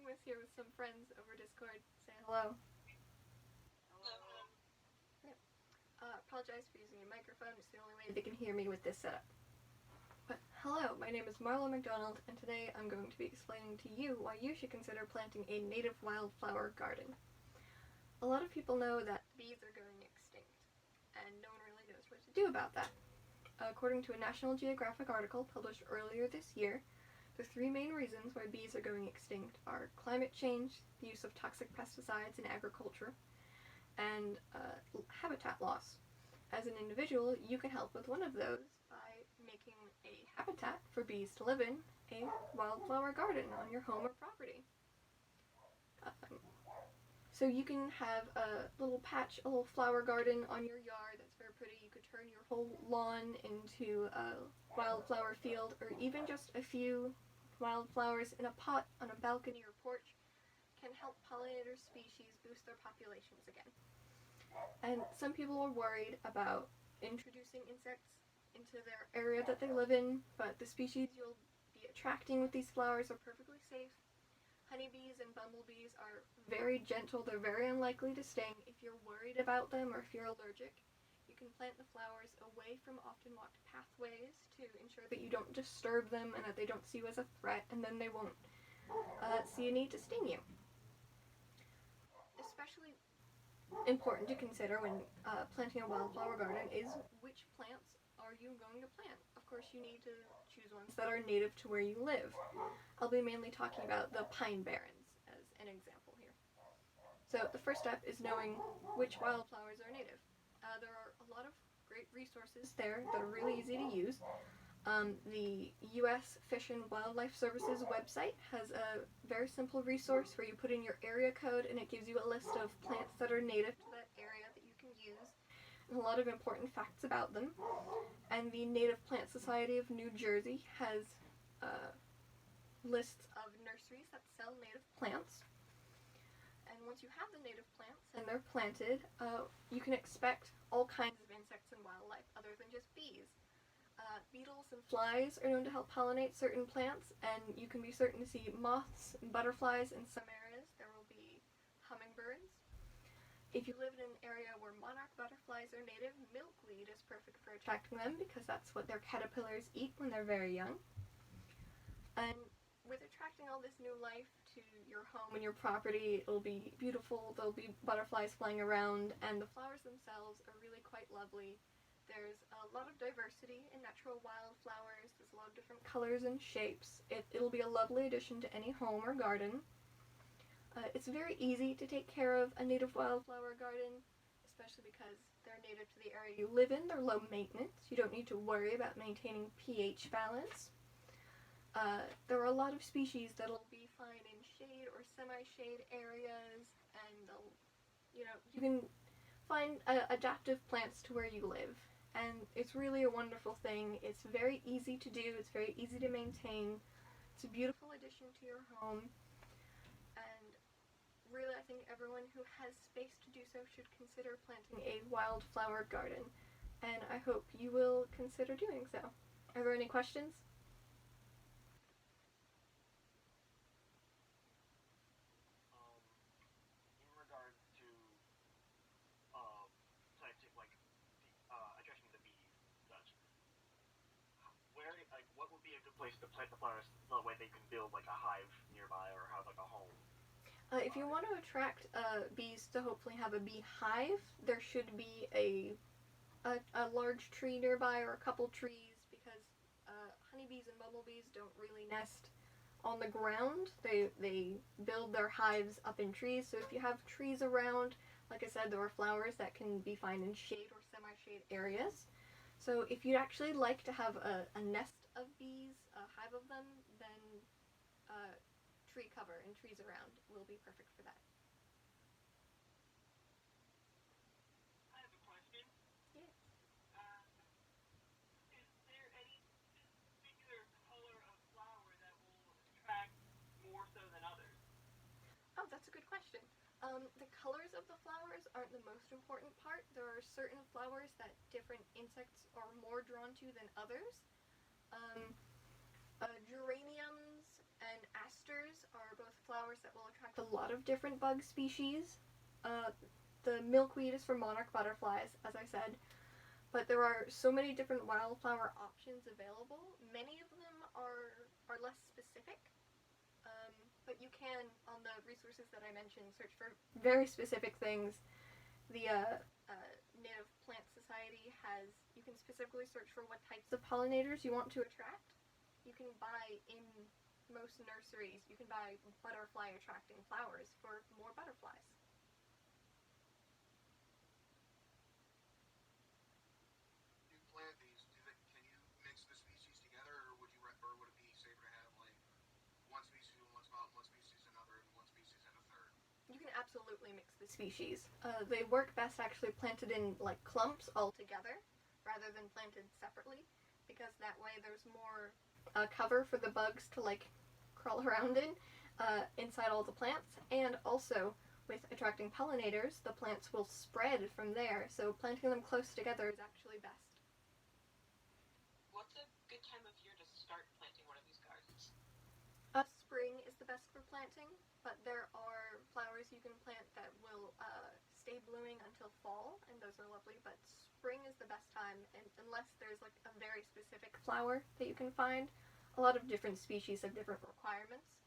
with here with some friends over Discord. Say hello. Hello. Yep. Apologize for using a microphone. It's the only way they can hear me with this setup. But hello, my name is Marla McDonald, and today I'm going to be explaining to you why you should consider planting a native wildflower garden. A lot of people know that bees are going extinct, and no one really knows what to do about that. According to a National Geographic article published earlier this year, the three main reasons why bees are going extinct are climate change, the use of toxic pesticides in agriculture, and habitat loss. As an individual, you can help with one of those by making a habitat for bees to live in, a wildflower garden on your home or property. So you can have a little patch, a little flower garden on your yard that's very pretty. You could turn your whole lawn into a wildflower field, or even just a few wildflowers in a pot on a balcony or porch can help pollinator species boost their populations again. And some people are worried about introducing insects into their area that they live in, but the species you'll be attracting with these flowers are perfectly safe. Honeybees and bumblebees are very gentle. They're very unlikely to sting. If you're worried about them or if you're allergic, you can plant the flowers away from often walked pathways to ensure that you don't disturb them and that they don't see you as a threat, and then they won't see a need to sting you. Especially important to consider when planting a wildflower garden is which plants are you going to plant. Of course, you need to choose ones that are native to where you live. I'll be mainly talking about the pine barrens as an example here. So the first step is knowing which wildflowers are native. There are a lot of great resources there that are really easy to use. The U.S. Fish and Wildlife Services website has a very simple resource where you put in your area code and it gives you a list of plants that are native to that area that you can use, and a lot of important facts about them. And the Native Plant Society of New Jersey has lists of nurseries that sell native plants. And once you have the native plants and they're planted, you can expect all kinds of insects and wildlife other than just bees. Beetles and flies are known to help pollinate certain plants, and you can be certain to see moths and butterflies in some areas. There will be hummingbirds. If you live in an area where monarch butterflies are native, milkweed is perfect for attracting them because that's what their caterpillars eat when they're very young. And with attracting all this new life to your home and your property, it'll be beautiful. There'll be butterflies flying around, and the flowers themselves are really quite lovely. There's a lot of diversity in natural wildflowers. There's a lot of different colors and shapes. It'll be a lovely addition to any home or garden. It's very easy to take care of a native wildflower garden, especially because they're native to the area you live in. They're low maintenance. You don't need to worry about maintaining pH balance. There are a lot of species that'll be fine in shade or semi-shade areas, and you can find adaptive plants to where you live. And it's really a wonderful thing. It's very easy to do. It's very easy to maintain. It's a beautiful addition to your home. And really, I think everyone who has space to do so should consider planting a wildflower garden. And I hope you will consider doing so. Are there any questions? In regards to planting, attracting the bees and such, what would be a good place to plant the flowers so that way they can build a hive nearby or have a home? If you want to attract bees to hopefully have a bee hive, there should be a large tree nearby or a couple trees, because honeybees and bumblebees don't really nest on the ground. They build their hives up in trees. So if you have trees around, like I said, there are flowers that can be found in shade or semi-shade areas. So if you'd actually like to have a nest of bees, a hive of them, then tree cover and trees around will be perfect for that. I have a question. Yeah. Is there any particular color of flower that will attract more so than others? Oh, that's a good question. The colors of the flowers aren't the most important part. There are certain flowers that different insects are more drawn to than others. Geraniums and asters are both flowers flowers that will attract a lot of different bug species. The milkweed is for monarch butterflies, as I said, but there are so many different wildflower options available. Many of them are less specific, but you can, on the resources that I mentioned, search for very specific things. The Native Plant Society you can specifically search for what types of pollinators you want to attract. You can buy in most nurseries, you can buy butterfly attracting flowers for more butterflies. You plant these, can you mix the species together, or would it be safer to have like one species in one spot, one species in another, and one species in a third? You can absolutely mix the species. They work best actually planted in like clumps all together rather than planted separately, because that way there's more cover for the bugs to like crawl around in inside all the plants, and also with attracting pollinators, the plants will spread from there, so planting them close together is actually best. What's a good time of year to start planting one of these gardens? Spring is the best for planting, but there are flowers you can plant that will stay blooming until fall, and those are lovely, but spring is the best time, and unless there's like a very specific flower that you can find. A lot of different species have different requirements,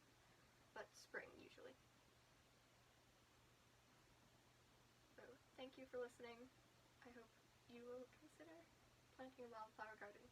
but spring usually. So thank you for listening. I hope you will consider planting a wildflower garden.